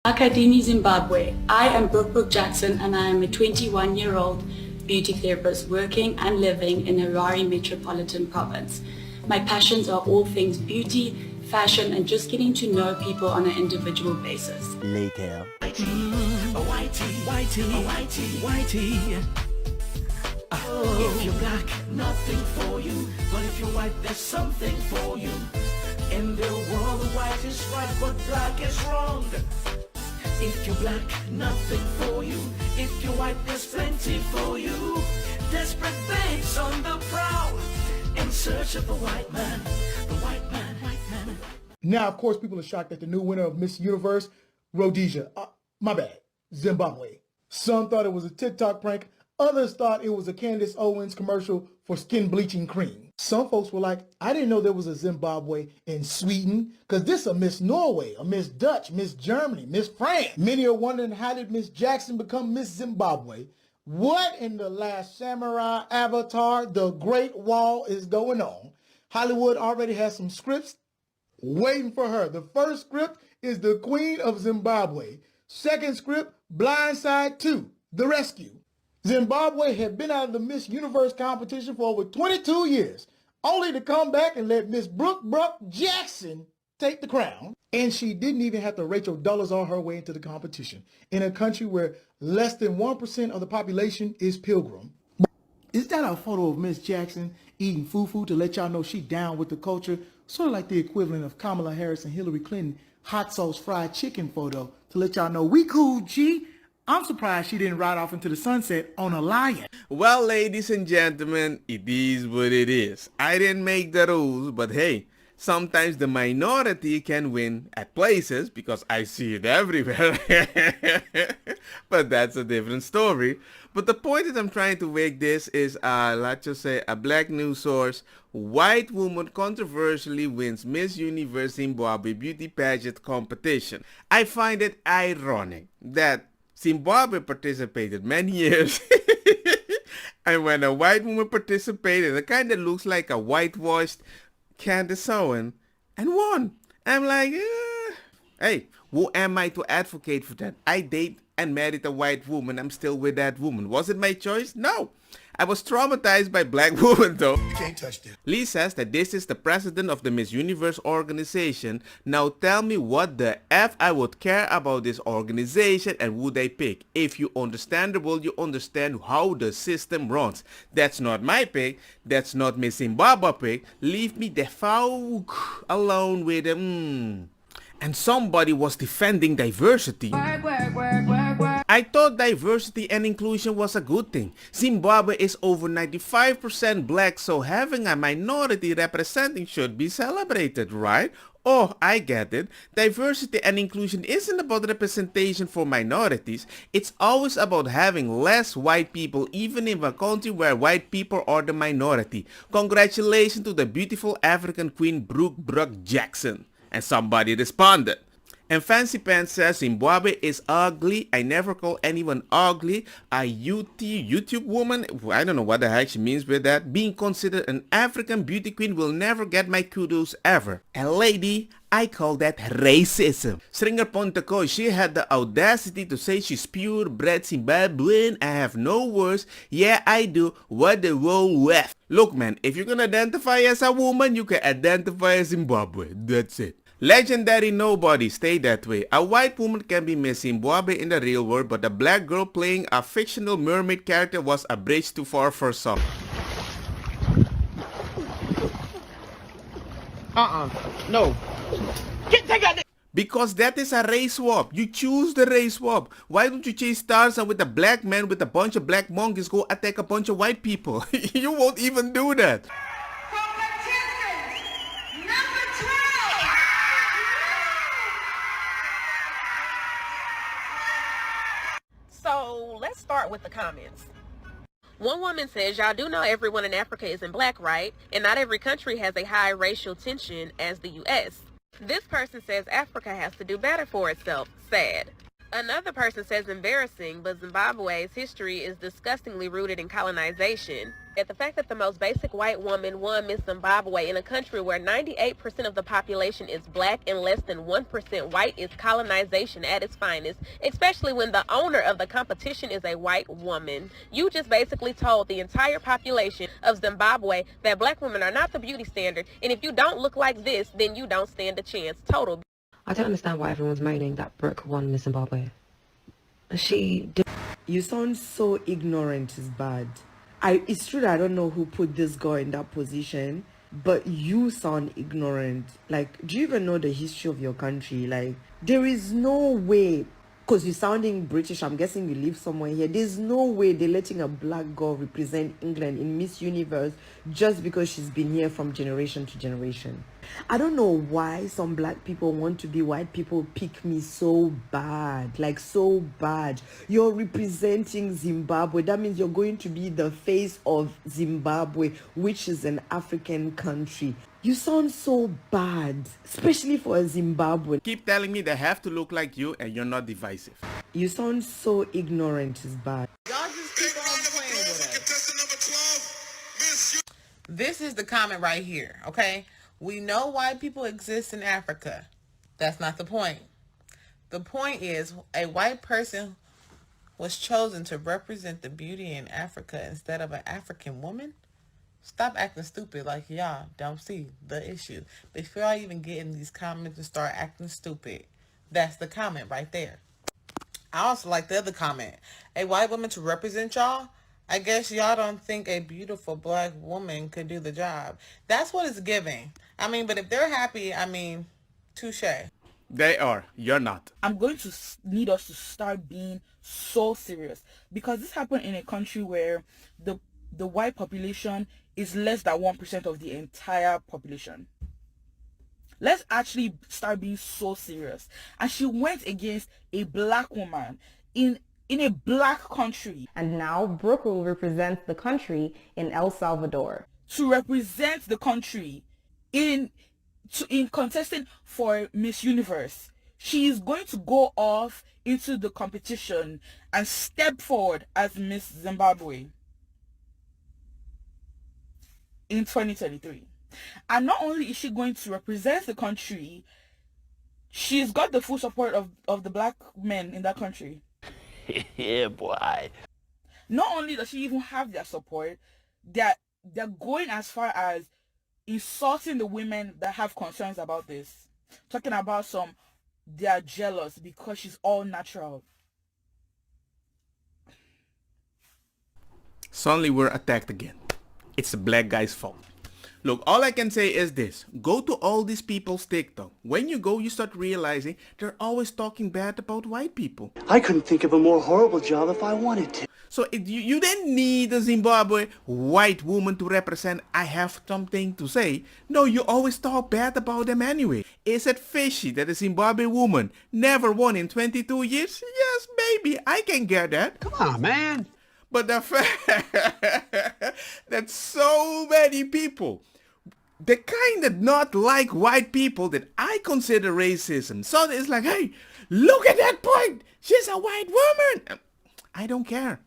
Akadini, Zimbabwe. I am Brooke Jackson and I am a 21-year-old beauty therapist working and living in Harare Metropolitan Province. My passions are all things beauty, fashion, and just getting to know people on an individual basis. Later. If you're black, nothing for you. But if you're white, there's something for you. In the world, white is right, but black is wrong. If you're black, nothing for you. If you're white, there's plenty for you. Desperate babes on the prowl, in search of the white man. The white man, white man. Now, of course, people are shocked at the new winner of Miss Universe, Rhodesia. My bad, Zimbabwe. Some thought it was a TikTok prank. Others thought it was a Candace Owens commercial for skin bleaching cream. Some folks were like, I didn't know there was a Zimbabwe in Sweden, because this a Miss Norway, a Miss Dutch, Miss Germany, Miss France. Many are wondering, how did Miss Jackson become Miss Zimbabwe? What in the Last Samurai Avatar, the Great Wall, is going on? Hollywood already has some scripts waiting for her. The first script is The Queen of Zimbabwe. Second script, Blindside 2, The Rescue. Zimbabwe had been out of the Miss Universe competition for over 22 years, only to come back and let Miss Brooke Jackson take the crown. And she didn't even have to Rachel dollars on her way into the competition, in a country where less than 1% of the population is pilgrim. Is that a photo of Miss Jackson eating fufu to let y'all know she down with the culture? Sort of like the equivalent of Kamala Harris and Hillary Clinton hot sauce fried chicken photo to let y'all know we cool, G. I'm surprised she didn't ride off into the sunset on a lion. Well, ladies and gentlemen, it is what it is. I didn't make the rules, but hey, sometimes the minority can win at places because I see it everywhere. But that's a different story. But the point that I'm trying to make this is, let's just say, a black news source. White woman controversially wins Miss Universe Zimbabwe beauty pageant competition. I find it ironic that Zimbabwe participated many years, and when a white woman participated, it kind of looks like a whitewashed Candace Owens, and won. I'm like, hey, who am I to advocate for that? I date and married a white woman. I'm still with that woman. Was it my choice? No. I was traumatized by black women though. You can't touch this. Lee says that this is the president of the Miss Universe organization. Now tell me what the F I would care about this organization and who they pick. If you understand the world, you understand how the system runs. That's not my pick. That's not Miss Zimbabwe pick. Leave me the fuck alone with them. And somebody was defending diversity. I thought diversity and inclusion was a good thing. Zimbabwe is over 95% black, so having a minority representing should be celebrated, right? Oh, I get it. Diversity and inclusion isn't about representation for minorities. It's always about having less white people, even in a country where white people are the minority. Congratulations to the beautiful African queen Brooke Jackson. And somebody responded. And Fancy Pants says Zimbabwe is ugly. I never call anyone ugly. A YouTube woman, I don't know what the heck she means with that. Being considered an African beauty queen will never get my kudos ever. A lady, I call that racism. Stringer Ponteco, she had the audacity to say she's purebred Zimbabwean. I have no words. Yeah, I do. What the wrong with? Look man, if you can identify as a woman, you can identify as Zimbabwe. That's it. Legendary nobody, stay that way. A white woman can be Miss Zimbabwe in the real world, but a black girl playing a fictional mermaid character was a bridge too far for some. No. Take out. Because that is a race swap. You choose the race swap. Why don't you chase Tarzan with a black man with a bunch of black monkeys go attack a bunch of white people? You won't even do that. So let's start with the comments. One woman says, y'all do know everyone in Africa isn't black, right? And not every country has a high racial tension as the U.S. This person says Africa has to do better for itself. Sad. Another person says embarrassing, but Zimbabwe's history is disgustingly rooted in colonization. At the fact that the most basic white woman won Miss Zimbabwe in a country where 98% of the population is black and less than 1% white is colonization at its finest, especially when the owner of the competition is a white woman. You just basically told the entire population of Zimbabwe that black women are not the beauty standard, and if you don't look like this, then you don't stand a chance. Total. I don't understand why everyone's moaning that Brooke won Miss Zimbabwe. She did. You sound so ignorant is bad. It's true that I don't know who put this girl in that position, but you sound ignorant. Like, do you even know the history of your country? Like, there is no way, because you're sounding British, I'm guessing you live somewhere here. There's no way they're letting a black girl represent England in Miss Universe just because she's been here from generation to generation. I don't know why some black people want to be white people pick me so bad, like so bad. You're representing Zimbabwe. That means you're going to be the face of Zimbabwe, which is an African country. You sound so bad, especially for a Zimbabwean. Keep telling me they have to look like you and you're not divisive. You sound so ignorant is bad. Y'all just keep on playing with us. This is the comment right here, okay? We know white people exist in Africa. That's not the point. The point is a white person was chosen to represent the beauty in Africa instead of an African woman. Stop acting stupid like y'all don't see the issue. Before I even get in these comments and start acting stupid, that's the comment right there. I also like the other comment. A white woman to represent y'all? I guess y'all don't think a beautiful black woman could do the job. That's what it's giving. I mean, but if they're happy, I mean, touche. They are. You're not. I'm going to need us to start being so serious, because this happened in a country where the white population is less than 1% of the entire population. Let's actually start being so serious. And she went against a black woman in a black country. And now Brooke will represent the country in El Salvador. To represent the country in contesting for Miss Universe. She is going to go off into the competition and step forward as Miss Zimbabwe in 2023. And not only is she going to represent the country, she's got the full support of the black men in that country. Yeah, boy. Not only does she even have their support, they're going as far as insulting the women that have concerns about this. Talking about they are jealous because she's all natural. Suddenly we're attacked again. It's the black guy's fault. Look, all I can say is this. Go to all these people's TikTok. When you go, you start realizing they're always talking bad about white people. I couldn't think of a more horrible job if I wanted to. So you didn't need a Zimbabwe white woman to represent I have something to say. No, you always talk bad about them anyway. Is it fishy that a Zimbabwe woman never won in 22 years? Yes, maybe. I can get that. Come on, man. But the fact that so many people, the kind that not like white people that I consider racism. So it's like, hey, look at that point. She's a white woman. I don't care.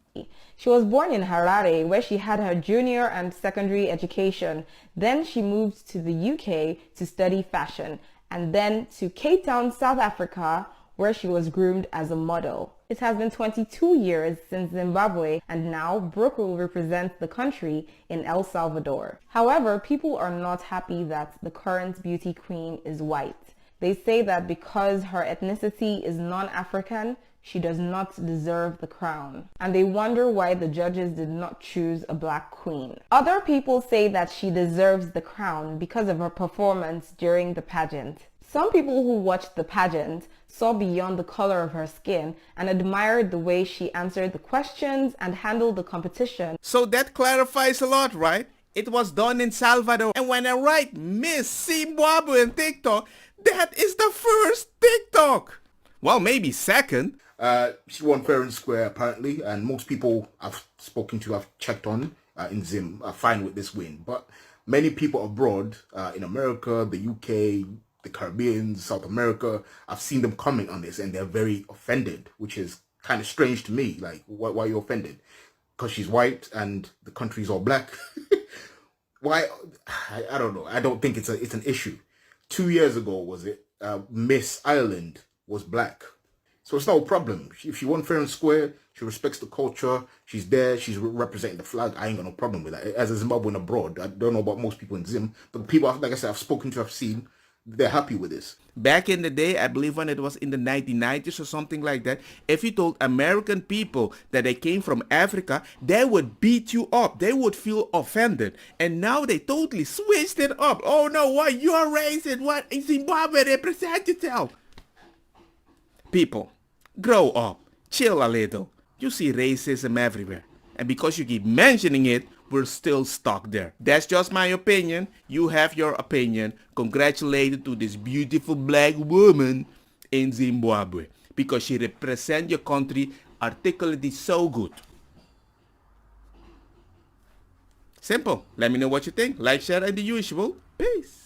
She was born in Harare, where she had her junior and secondary education. Then she moved to the UK to study fashion, and then to Cape Town, South Africa, where she was groomed as a model. It has been 22 years since Zimbabwe, and now Brooke will represent the country in El Salvador. However, people are not happy that the current beauty queen is white. They say that because her ethnicity is non-African, she does not deserve the crown. And they wonder why the judges did not choose a black queen. Other people say that she deserves the crown because of her performance during the pageant. Some people who watched the pageant saw beyond the color of her skin and admired the way she answered the questions and handled the competition. So that clarifies a lot, right? It was done in Salvador. And when I write Miss Zimbabwe on TikTok, that is the first TikTok. Well, maybe second. She won fair and square, apparently, and most people I've spoken to, I've checked on in Zim, are fine with this win. But many people abroad, in America, the UK, the Caribbean, South America, I've seen them comment on this, and they're very offended, which is kind of strange to me. Like, why are you offended? because she's white and the country's all black. Why? I don't know. I don't think it's an issue. 2 years ago, was it? Miss Ireland was black. So it's no problem. If she won fair and square, she respects the culture, she's there, she's representing the flag, I ain't got no problem with that. As a Zimbabwean abroad, I don't know about most people in Zim, but the people, like I said, I've spoken to, I've seen, they're happy with this. Back in the day, I believe when it was in the 1990s or something like that, if you told American people that they came from Africa, they would beat you up. They would feel offended. And now they totally switched it up. Oh no, what? You're racist. What? In Zimbabwe, represent yourself. People, grow up. Chill a little. You see racism everywhere. And because you keep mentioning it, we're still stuck there. That's just my opinion. You have your opinion. Congratulations to this beautiful black woman in Zimbabwe, because she represents your country articulately so good. Simple. Let me know what you think. Like, share, and the usual. Peace.